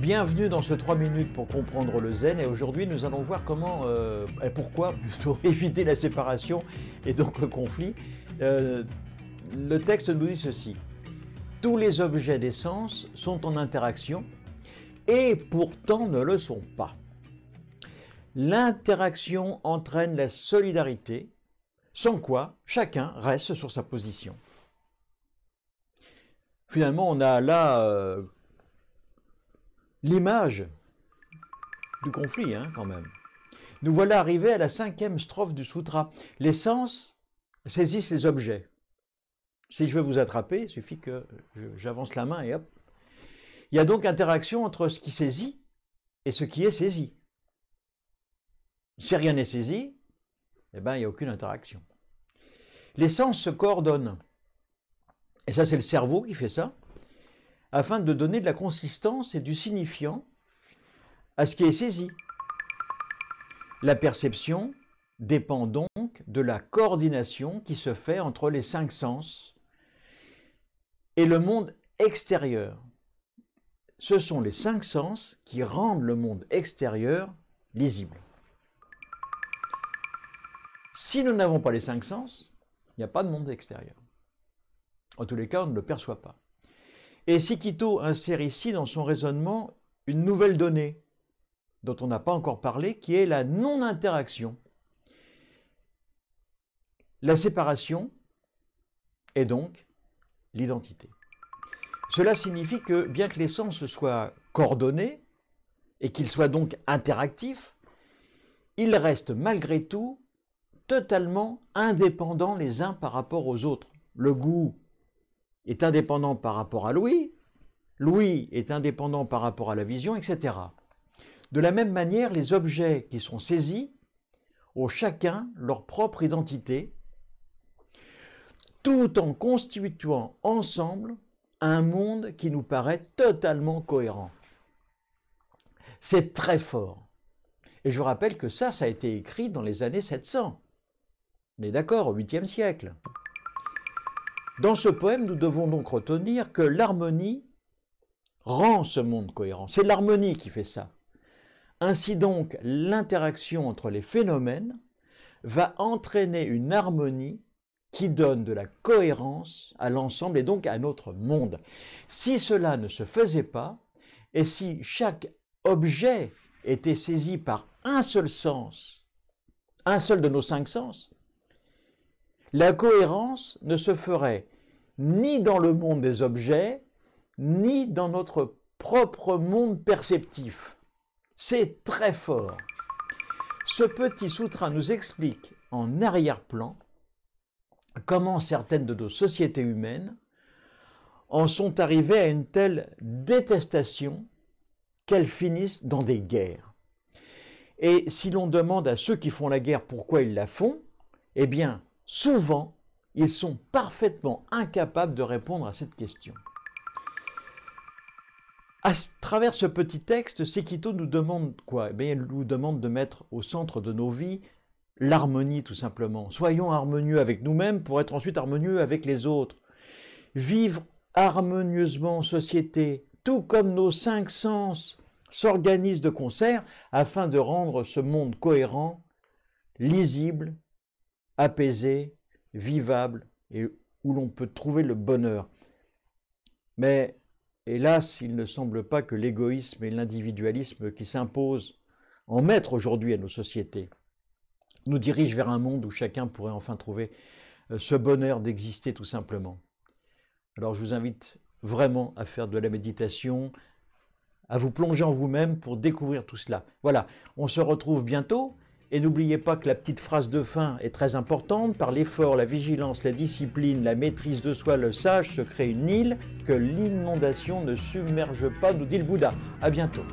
Bienvenue dans ce 3 minutes pour comprendre le zen et aujourd'hui nous allons voir comment, et pourquoi plutôt, éviter la séparation et donc le conflit. Le texte nous dit ceci: tous les objets des sens sont en interaction et pourtant ne le sont pas. L'interaction entraîne la solidarité, sans quoi chacun reste sur sa position. Finalement, on a là l'image du conflit, quand même. Nous voilà arrivés à la 5e strophe du sutra. Les sens saisissent les objets. Si je veux vous attraper, il suffit que j'avance la main et hop. Il y a donc interaction entre ce qui saisit et ce qui est saisi. Si rien n'est saisi, eh ben, il n'y a aucune interaction. Les sens se coordonnent. Et ça, c'est le cerveau qui fait ça, afin de donner de la consistance et du signifiant à ce qui est saisi. La perception dépend donc de la coordination qui se fait entre les 5 sens et le monde extérieur. Ce sont les 5 sens qui rendent le monde extérieur lisible. Si nous n'avons pas les 5 sens, il n'y a pas de monde extérieur. En tous les cas, on ne le perçoit pas. Et Sikito insère ici dans son raisonnement une nouvelle donnée dont on n'a pas encore parlé, qui est la non-interaction. La séparation est donc l'identité. Cela signifie que bien que les sens soient coordonnés et qu'ils soient donc interactifs, ils restent malgré tout totalement indépendants les uns par rapport aux autres. Le goût est indépendant par rapport à l'ouïe, l'ouïe est indépendant par rapport à la vision, etc. De la même manière, les objets qui sont saisis ont chacun leur propre identité, tout en constituant ensemble un monde qui nous paraît totalement cohérent. C'est très fort. Et je rappelle que ça a été écrit dans les années 700. On est d'accord, au 8e siècle. Dans ce poème, nous devons donc retenir que l'harmonie rend ce monde cohérent. C'est l'harmonie qui fait ça. Ainsi donc, l'interaction entre les phénomènes va entraîner une harmonie qui donne de la cohérence à l'ensemble et donc à notre monde. Si cela ne se faisait pas, et si chaque objet était saisi par un seul sens, un seul de nos 5 sens, la cohérence ne se ferait ni dans le monde des objets, ni dans notre propre monde perceptif. C'est très fort. Ce petit sutra nous explique en arrière-plan comment certaines de nos sociétés humaines en sont arrivées à une telle détestation qu'elles finissent dans des guerres. Et si l'on demande à ceux qui font la guerre pourquoi ils la font, eh bien, souvent, ils sont parfaitement incapables de répondre à cette question. À travers ce petit texte, Sikito nous demande quoi? Eh bien, il nous demande de mettre au centre de nos vies l'harmonie, tout simplement. Soyons harmonieux avec nous-mêmes pour être ensuite harmonieux avec les autres. Vivre harmonieusement en société, tout comme nos 5 sens s'organisent de concert afin de rendre ce monde cohérent, lisible, apaisé, vivable et où l'on peut trouver le bonheur. Mais hélas, il ne semble pas que l'égoïsme et l'individualisme qui s'imposent en maître aujourd'hui à nos sociétés nous dirigent vers un monde où chacun pourrait enfin trouver ce bonheur d'exister tout simplement. Alors je vous invite vraiment à faire de la méditation, à vous plonger en vous-même pour découvrir tout cela. Voilà, on se retrouve bientôt. Et n'oubliez pas que la petite phrase de fin est très importante. Par l'effort, la vigilance, la discipline, la maîtrise de soi, le sage se crée une île que l'inondation ne submerge pas, nous dit le Bouddha. À bientôt.